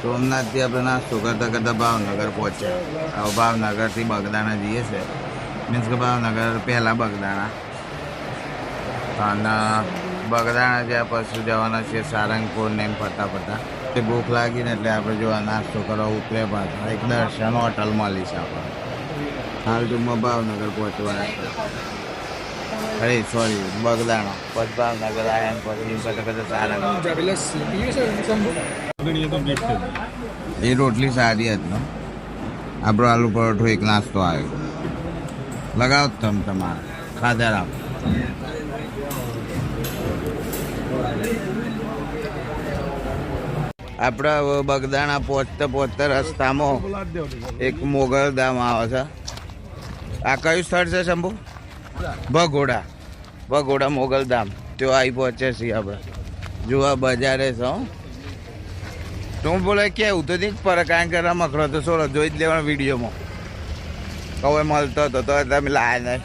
સોમનાથથી આપણે નાસ્તો કરતાં કરતાં ભાવનગર પહોંચ્યા. હવે ભાવનગરથી બગદાણા જઈએ છે. મીન્સ કે ભાવનગર પહેલાં બગદાણા અને બગદાણા જ્યાં પછી જવાના છે સારંગપુર ને એમ ફરતા ફરતા. એ ભૂખ લાગી ને એટલે આપણે જો નાસ્તો કરવા ઉતરે પાછા એક દર્શન હોટલ મળી છે આપણે. હાલ ટૂંકમાં ભાવનગર પહોંચવાના છે. અરે સોરી બગદાણા પછી ભાવનગર આવ્યા ને પછી કરતા કરતા સારંગપુર. એ રોટલી સારી હતી ને. આપણો આલુ પરોઠો એક નાસ્તો આવ્યો. લગાવો તમે તમારે ખાધા રાખ. આપણા બગદાણા પહોંચતા પહોંચતા રસ્તામાં એક મોગલધામ આવે છે. આ કયું સ્થળ છે શંભુ? ભગોડા મોગલધામ. તો આવી પહોંચે છીએ આપણે. જોવા બજારે છે. તું બોલે કેવું તો નહીં પર કારણ કે રમકડો તો સોળો જોઈ જ લેવાનો વિડીયોમાં. હવે મળતો હતો તો તમે લાયા નહીં.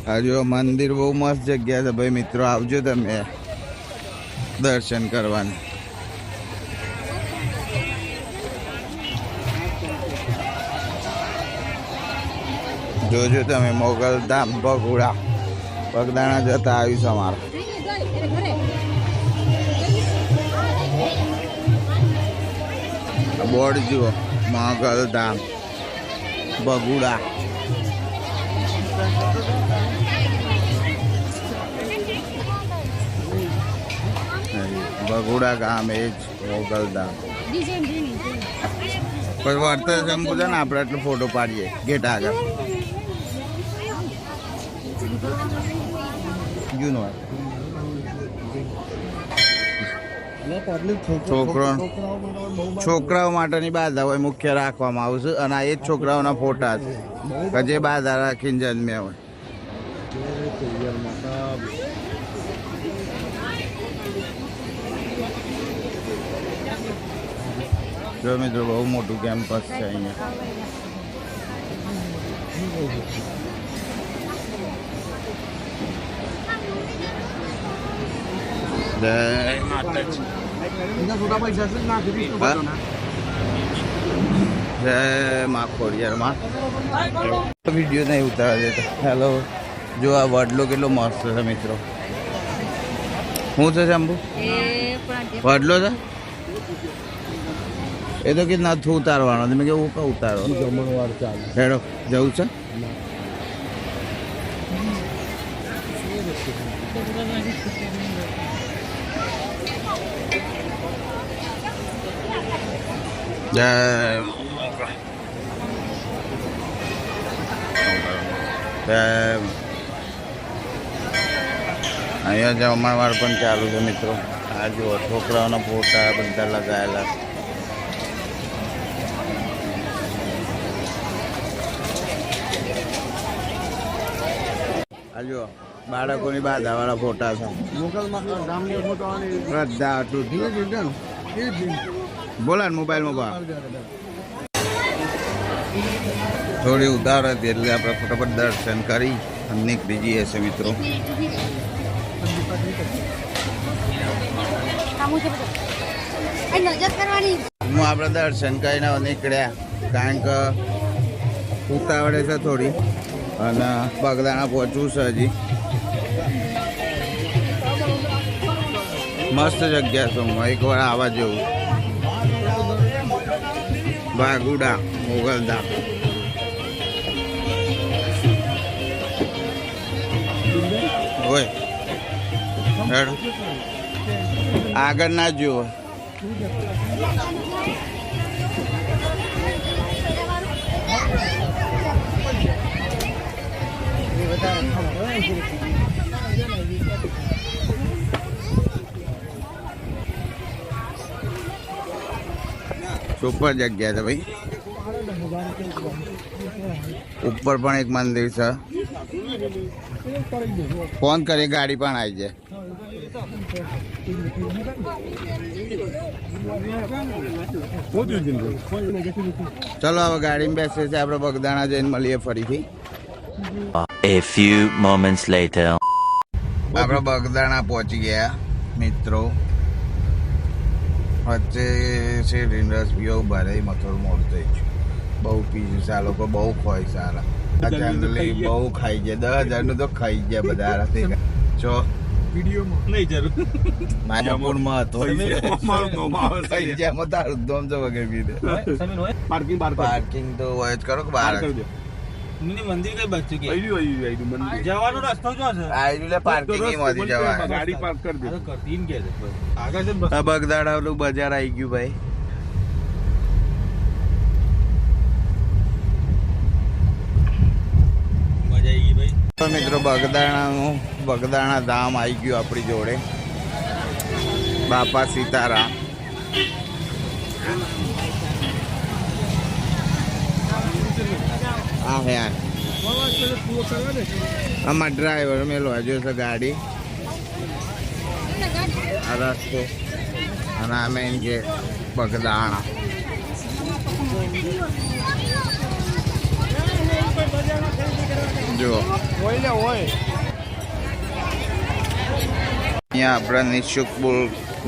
હજુ મંદિર બહુ મસ્ત જગ્યા છે ભાઈ. મિત્રો આવજો તમે દર્શન કરવાનું. જોજો તમે મોગલધામ ભગોડા બગદાણા જતા આવ્યું છે અમારે. બોર્ડ જુઓ મોગલધામ ભગોડા. ભગોડા ગામ એ જ મોગલધામ. પછી વર્તર શંકુ છે ને આપણે એટલો ફોટો પાડીએ ગેટ આગળ. છોકરાઓ માટેની બાધા હોય મુખ્ય રાખવામાં આવશે અને આ એ જ છોકરાઓના ફોટા છે જે બાધા રાખીને જન્મ્યા હોય. જો મિત્રો બહુ મોટું કેમ્પસ છે અહીંયા. જય માતાજી. જય મા ખોડિયારમાં. વિડીયો નહીં ઉતારવા દેતા. હેલો જો આ વડલો કેટલો મસ્ત છે મિત્રો. શું છે શંભુ? વડલો છે એ તો કે નથી ઉતારવાનો. તમે કેવું કા ઉતારો? હેડો જવું છે. જય અહીંયા જમણવાર પણ ચાલુ છે મિત્રો. આ જુઓ છોકરાઓના ફોટા બધા લગાવેલા. આ જુઓ બાળકોની બાધાવાળા ફોટા છે. શ્રદ્ધા અટૂટી બોલા ને મોબાઈલમાં બા થોડી ઉતાર હતી એટલે આપણે ફટાફટ દર્શન કરી અને નીકળી જઈએ છીએ મિત્રો. હું આપણે દર્શન કરીને નીકળ્યા કારણ કે ઉતાવળે છે થોડી અને બગદાણા પહોંચવું છે હજી. મસ્ત જગ્યા છે. એકવાર આવવા જેવું. ભગોડા મોગલધામ. હોય આગળ ના જુઓ. સુપર જગ્યા છે ભાઈ. ઉપર પણ એક મંદિર છે. ફોન કરી ગાડી પણ આવી જાય. ચલો હવે ગાડીમાં બેસીએ છીએ આપણે. બગદાણા જઈને મળીએ ફરીથી. A few moments later. આપણે બગદાણા પહોંચી ગયા મિત્રો. વચ્ચે છે રીંડસ પીવો ભારે મથોર મોડ થઈ ગયું. બહુ પીશું છે આ લોકો, બહુ ખોય સારા. જનરલી બહુ ખાઈ ગયા, 10,000 નું તો ખાઈ ગયા બધા. જો વિડીયોમાં નહીં જરૂર માયાપુરમાં હતો ખાઈ ગયા મત તારું દોમ જો વગર પીધે. પાર્કિંગ તો હોય જ કરો કે બહાર મંદિર કઈ બાજુ કે જવાનો રસ્તો જો છે આઈલે પાર્કિંગ માંથી જવા ગાડી પાર્ક કરી દે કરતીન કે આગળ છે આ બગદાણા નું બજાર આવી ગયું ભાઈ. મજા આવી ગઈ ભાઈ. તો મિત્રો બગદાણા ધામ આવી ગયું આપણી જોડે. બાપા સીતારામ. આમાં ડ્રાઈવર મેલો હજુ છે ગાડી આ રસ્તો અને આ મેન કે બગદાણા. જો અહીંયા આપણે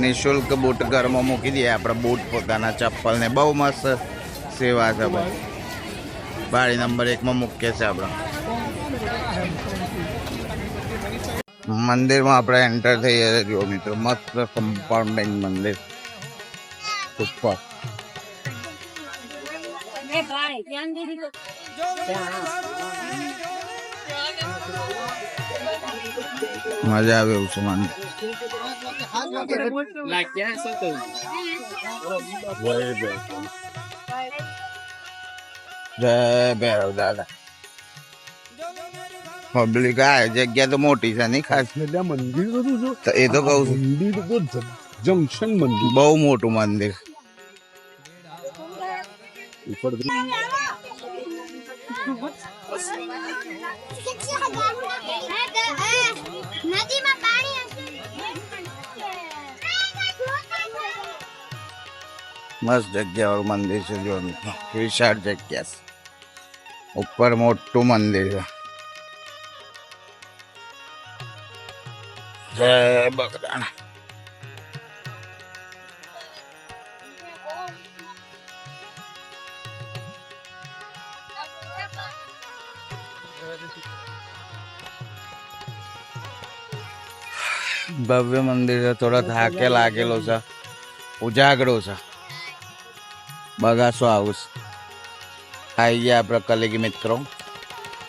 નિઃશુલ્ક બૂટ ઘરમાં મૂકી દઈએ. આપણે બૂટ પોતાના ચપ્પલ ને બહુ મસ્ત સેવા છે ભાઈ. બારી નંબર 1 માં મૂકીએ છે આપણે. મંદિરમાં આપણે એન્ટર થઈએ છીએ. જો મિત્રો મસ્ત કમ્પાઉન્ડિંગ મંદિર ઉપર. મજા આવે એવું છે મંદિર. જય ભૈરવ દાદા. પબ્લિક આ જગ્યા તો મોટી છે નહીં ખાસ. મંદિર બધું જો એ તો કહું છું મંદિર તો જંકશન મંદિર બહુ મોટું મંદિર. ઉપર મસ્ત જગ્યા વાળું મંદિર છે. જો વિશાળ જગ્યા છે. ઉપર મોટું મંદિર છે. જય બગદાણા. ભવ્ય મંદિર છે. થોડો થાકે લાગેલો છે. ઉજાગરો છે. બગાસો હાઉસ આવી ગયા આપણે કલેગી મિત્રો.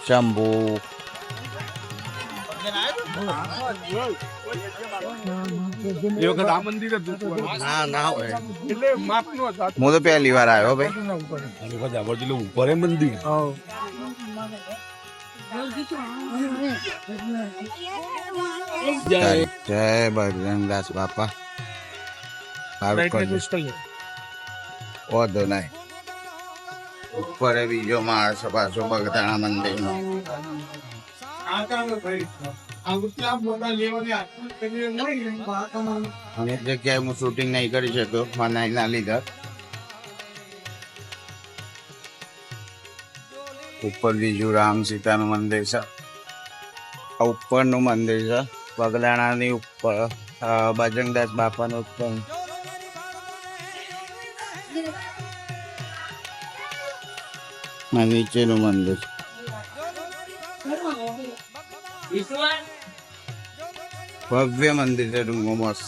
શંભુ એ વખત આ મંદિર ના હોય. એટલે માપનો હતો. હું તો પહેલી વાર આવ્યો ભાઈ. ઉપર એ મંદિર જય બજરંગદાસ બાપા. વાંધો નહીં. ઉપર બીજો માણસ પાછો બગદાણા મંદિરનો. અનેક જગ્યાએ હું શૂટિંગ નહીં કરી શક્યો મનાઈના લીધે. ઉપર બીજું રામ સીતાનું મંદિર છે. આ ઉપરનું મંદિર છે બગદાણાની ઉપર. બજરંગદાસ બાપાનું ઉપર. નીચેનું મંદિર. ભવ્ય મંદિર છે. ડુંગો મસ્ત.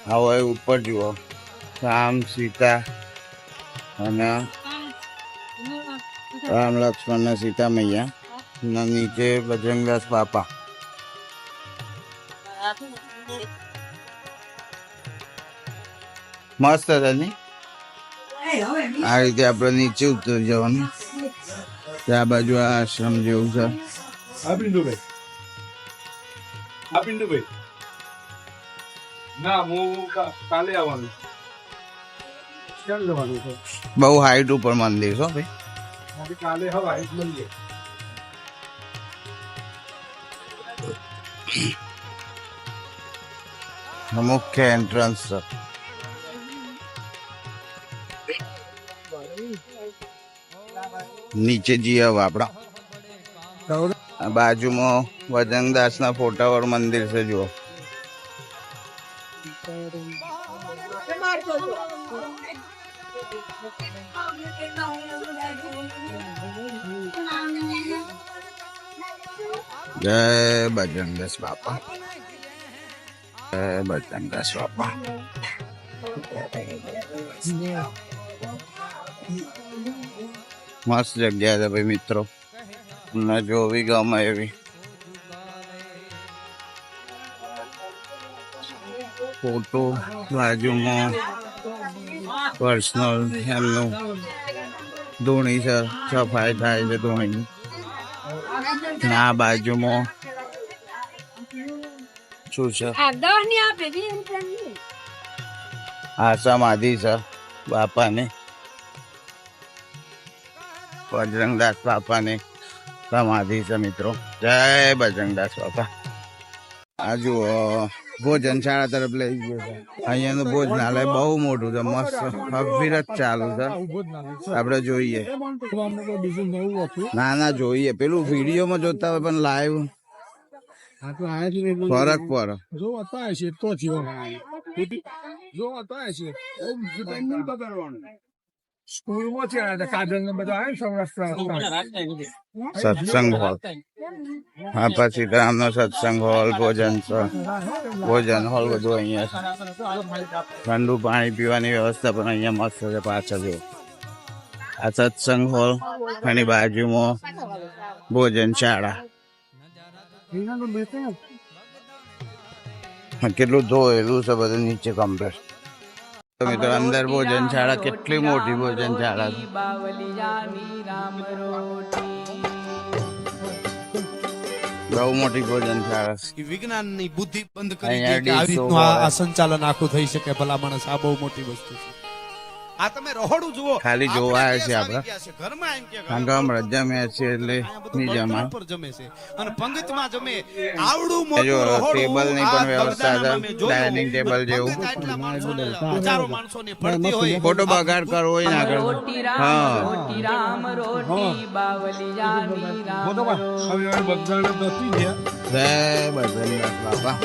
આવો એ ઉપર જુઓ રામ સીતા અને રામ લક્ષ્મણ ને સીતા મૈયા. નીચે બજરંગદાસ બાપા. મસ્ત હતા ને. આ રીતે આપણે નીચે ઉતરી જવાનું. ત્યાં બાજુ આ આશ્રમ જેવું છે. આ પિંડુભાઈ ના હું કાલે આવવાનું. ક્યાં જવાનું છે? બહુ હાઈટ ઉપર મંદિર છો ભાઈ. કાલે હવા મંદિર. મુખ્ય એન્ટ્રન્સ છે. નીચે જઈએ હવે આપણા આ બાજુમાં વજનદાસ ના ફોટા વાળું મંદિર છે જુઓ. જય બજરંગદાસ બાપા, જય બજરંગદાસ બાપા. મસ્ત જગ્યા છે ભાઈ મિત્રો, તમને જોવી ગમે એવી. ફોટો બાજુમાં પર્સનલ એમનું ધોણી છે, સફાઈ થાય છે ધોણી. ના બાજુમાં શું છે? આ સમાધિ છે બાપાની, બજરંગદાસ બાપાની સમાધિ છે મિત્રો. જય બજરંગદાસ બાપા. આ જુઓ ભોજનશાળા તરફ લઈ ગયો છે. અહીંયાનું ભોજનાલય બહુ મોટું છે, મસ્ત અવિરત ચાલુ છે. આપણે જોઈએ ના જોઈએ, પેલું વિડીયોમાં જોતા હોય પણ લાઈવ ફરક પડે. સત્સંગ હોલ, હા પછી રામનો સત્સંગ હોલ, ભોજન હોલ બધું અહીંયા છે. ઠંડુ પાણી પીવાની વ્યવસ્થા પણ અહીંયા મસ્ત છે. પાછળ જો આ સત્સંગ હોલ, એની બાજુમાં ભોજનશાળા. કેટલું ધોયેલું છે બધું નીચે કમ્પ્લેટ. મિત્રો અંદર ભોજનશાળા, કેટલી મોટી ભોજનશાળા છે. બહુ મોટી ભોજનશાળા છે. વિજ્ઞાનની બુદ્ધિ બંધ કરી અહીંયા દે કે આવી ડીશો રીતનું હોય. આ સંચાલન આખું થઈ શકે. ભલા માણસ, આ બહુ મોટી વસ્તુ છે. આ તમે રહોડું જુઓ, ખાલી જોવા આવ્યા છે આપણે. ઘરમાં એમ કે કારણ કે હમણાં જમ્યા છે એટલે નહીં જમાય. પર જમે છે અને પંગતમાં જમે. આવડું એ મોટું જો રહોડું, ટેબલ ની આ પણ વ્યવસ્થા બગદાણામાં છે, મેં જોયું. ડાઇનિંગ ટેબલ જેવું. પંગત આટલા માણસોને, હજારો માણસોની પડતી હોય. ખોટો બગાડ કરવો હોય ના કરવો. હા જય બજરંગદાસ બાપા.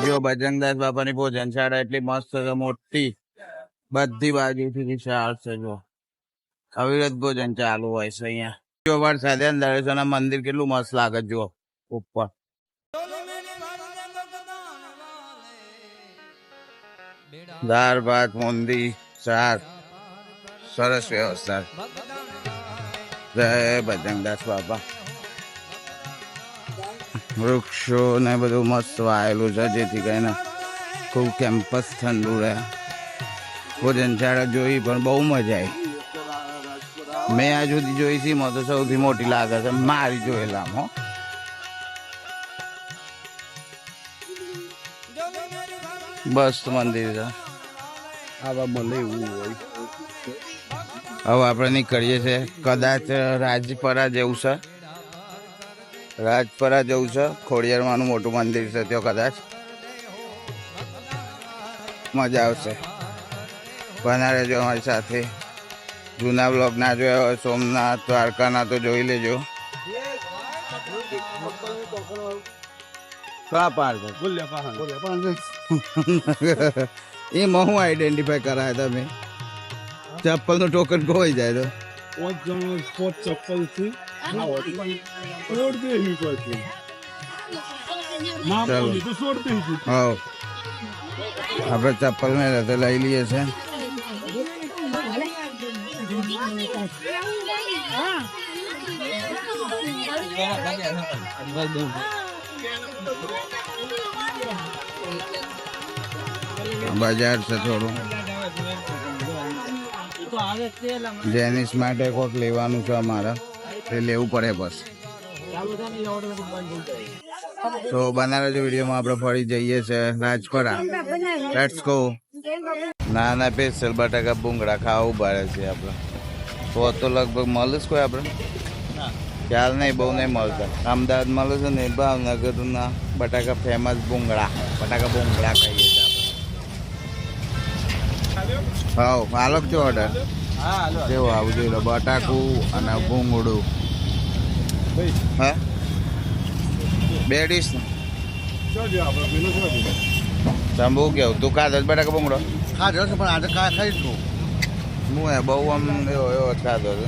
જો બજરંગદાસ બાપાની ભોજનશાળા એટલી મસ્ત છે, મોટી, બધી બાજુથી વિશાળ છે. જો અવિરત ભોજન ચાલુ હોય છે અહીંયા. જો વરસાદે અંદર મંદિર કેટલું મસ્ત લાગે જો ઉપર. દાળ ભાત મોંદી શાક, સરસ વ્યવસ્થા. જય બજરંગદાસ બાપા. વૃક્ષો ને બધું મસ્ત વાયેલું છે, જેથી કરીને ખૂબ કેમ્પસ ઠંડુ રહે. ભોજનશાળા જોઈ પણ બહુ મજા આવી. મેં આજ સુધી જોઈ છે તો સૌથી મોટી લાગે છે મારી જોયેલામાં. બસ મંદિર છે. આવા મળે એવું હોય. હવે આપણે નીકળીએ છીએ. કદાચ રાજપરા જેવું છે, રાજપરા જવું છે. ખોડિયારમાંનું મોટું મંદિર છે ત્યાં, કદાચ મજા આવશે. બના રહેજો અમારી સાથે. જૂના બ્લોગ ના જોયા હોય, સોમનાથ દ્વારકાના, તો જોઈ લેજો. ક્યાં પાર છે? એમાં હું આઈડેન્ટિફાય કરાય તમે? ચપ્પલ નું ટોકન ખોઈ જાય તો આપણે ચપ્પલ ને લઈ લઈએ છે. બજાર છે થોડું. જેનિસ માટે કોક લેવાનું છે અમારે, તે લેવું પડે બસ. તો બનાવેલો વિડીયોમાં આપણે ફરી જઈએ છે રાજપરા. Let's go. નાના સ્પેશિયલ બટાકા ભૂંગળા ખાવા ઉભા રહે છે આપણે. તો લગભગ મળે છે કોઈ આપણે ખ્યાલ નહીં, બહુ નહીં મળતા. અમદાવાદ મળે છે ને ભાવનગરના બટાકા ફેમસ ભૂંગળા, બટાકા ભૂંગળા ખાઈએ છીએ આપણે. હા હાલો છો ઓર્ડર. હા હાલો કેવું આવું જોઈએ બટાકું અને ભૂંગળું હા 2 ડીશ ને શું છે આપણે પેલું શું હતું? શંભુ કેવું તું ખાધો છે બટાકા ભૂંગળો ખાધો છે પણ આજે ખાઈ છું. હું એ બહુ આમ એવો એવો જ ખાધો છે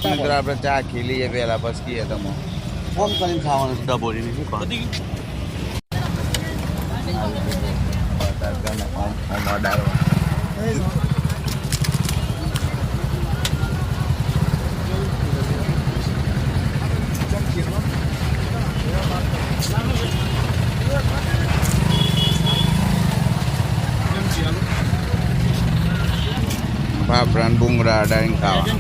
મિત્રો આપણે ચા ખીલીએ પહેલા પછી કહીએ તમે ફોન કરીને ખાવાનું છે ડબોડીની શું ખાવાનું? બધી બટાકાને આમ અડાડવા ફાફડા ને ભૂંગળા અડાડીને ખાવા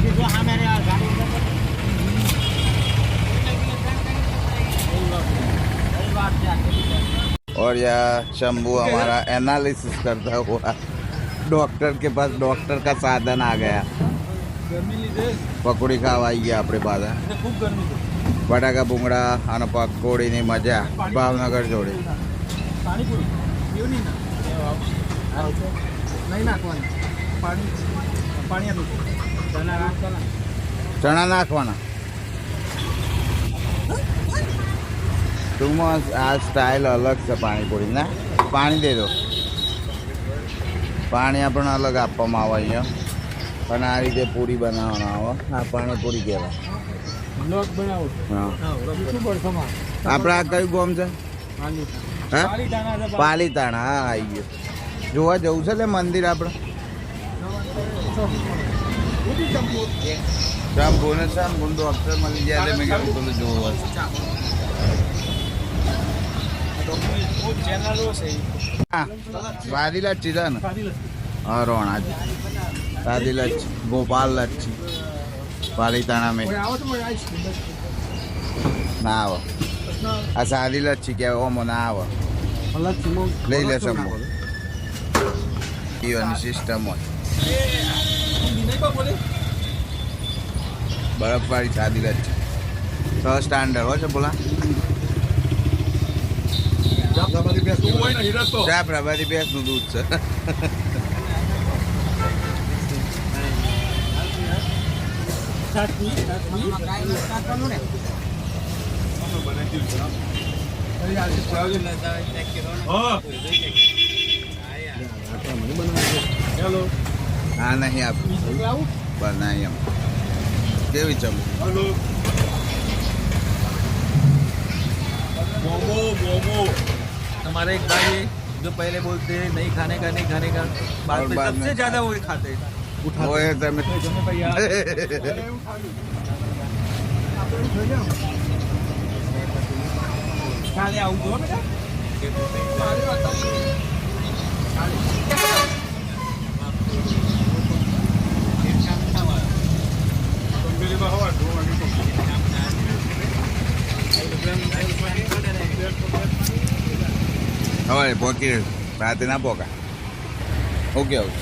और यह शंभू हमारा एनालिसिस करता हुआ डॉक्टर के पास डॉक्टर का साधन आ गया ગરમી લીધે પકોડી ખાવા આવી ગયા આપણે પાછા એટલે ખૂબ ગરમી છે બટાકા ભૂંગળા અને પકોડીની મજા ભાવનગર જોડે પાણીપુરી એવું નહીં ના નહીં નાખવાનું પાણી પાણી આપી ચણા નાખવાના ચણા નાખવાના ટૂંકમાં આ સ્ટાઇલ અલગ છે પાણીપુરી ના પાણી દે દો પાણી આપણને અલગ આપવામાં આવે અહીંયા પણ આ રીતે પૂરી બનાવવાના આવે આ પાણીપુરી કહેવાય લોટ બનાવો હા શું પડશે માં આપણે આ કયું ગામ છે હા પાલીતાણા છે પાલીતાણા હા આવી ગયો જોવા જવું છે લે મંદિર આપણે શંભુ ને શંભુ ડોક્ટર મળી ગયા એટલે મેં કીધું પેલું જોવું હશે ચેનલો છે હા સાદી લચ્છી છે ને સાદી લસ્સી હા રોણાજી સાદી લચ્છી ગોપાલ લચ્છી પાલીતાણા મેં આવો તો મને આવીશ ના આવે આ સાદી લચ્છી કહેવાય ઓમો ના આવે લઈ લે શંભુ પીવાની સિસ્ટમ હોય બરફવાળી સાદી લચ્છી 6 સ્ટાન્ડર્ડ હોય છે બોલા ચા પ્રભાતી ભેંસનું દૂધ છે હેલો હા નહીં આપ્યું બનાવી એમ કેવી ચમ હલો मोमो मोमो हमारे एक भाई है, जो पहले बोलते हैं नहीं खाने का बाद और में बाद सबसे में- ज्यादा वही खाते हैं હોય તમે કાલે આવું જો બેટા કંપનીમાં હવા ધોવાની હવે પોકી રાતે ના પોકાય શું કેવું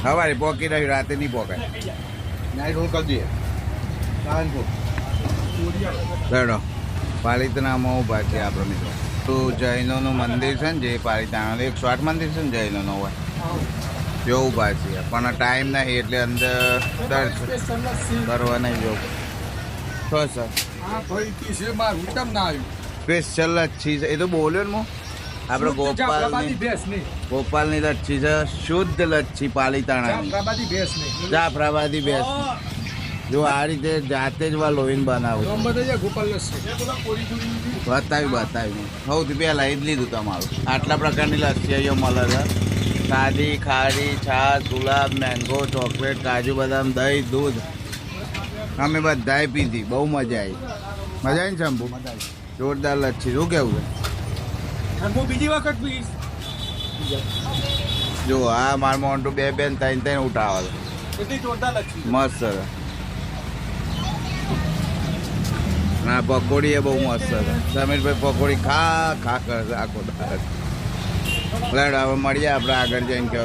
સવારે પોકી રહ્યું રાતે નહીં પોકાય નાઈટ હોલ કરી દઈએ નારાયણપુર ચડો પાલિતાણામાં ઊભા છે આપણે મિત્રો તો જૈનોનું મંદિર છે ને જે પાલિતાણા 108 મંદિર છે ને જૈનોનું હોય જો ઊભા છીએ પણ ટાઈમ નહીં એટલે અંદર દર્શન કરવા નહીં જવું તો સર હા ભાઈ કી છે મારું કેમ ના આવ્યું સ્પેશિયલ લચ્છી છે એ તો બોલ્યો ને હું આપણે ગોપાલની ભેંસ નહીં ગોપાલની લચ્છી છે શુદ્ધ લચ્છી પાલિતાણાની જાફરાબાદી ભેંસ નહીં જાફરાબાદી બેસ જો આ રીતે જાતે જ વા લોહીને બનાવું ગોપાલ બતાવ્યું સૌથી પહેલાં એ જ લીધું તમારું આટલા પ્રકારની લસ્સી અહીંયા મળે છે સાદી ખારી છાશ ગુલાબ મેંગો ચોકલેટ કાજુ બદામ દહીં દૂધ અમે બધાએ પીધી બહુ મજા આવી ને શંભુ જોરદાર લચ્છી શું કેવું છે હું બીજી વખત પીશ જો આ માર મોન્ટું બે બેન ત્રણ ઉઠાવે છે એટલી જોરદાર લચ્છી મસ્ત છે ના પકોડી એ બહુ મસ્ત છે સમીરભાઈ પકોડી ખા ખા કરે છે આખો દાડો. લેડ હવે મળીએ આપણે આગળ જઈને કહો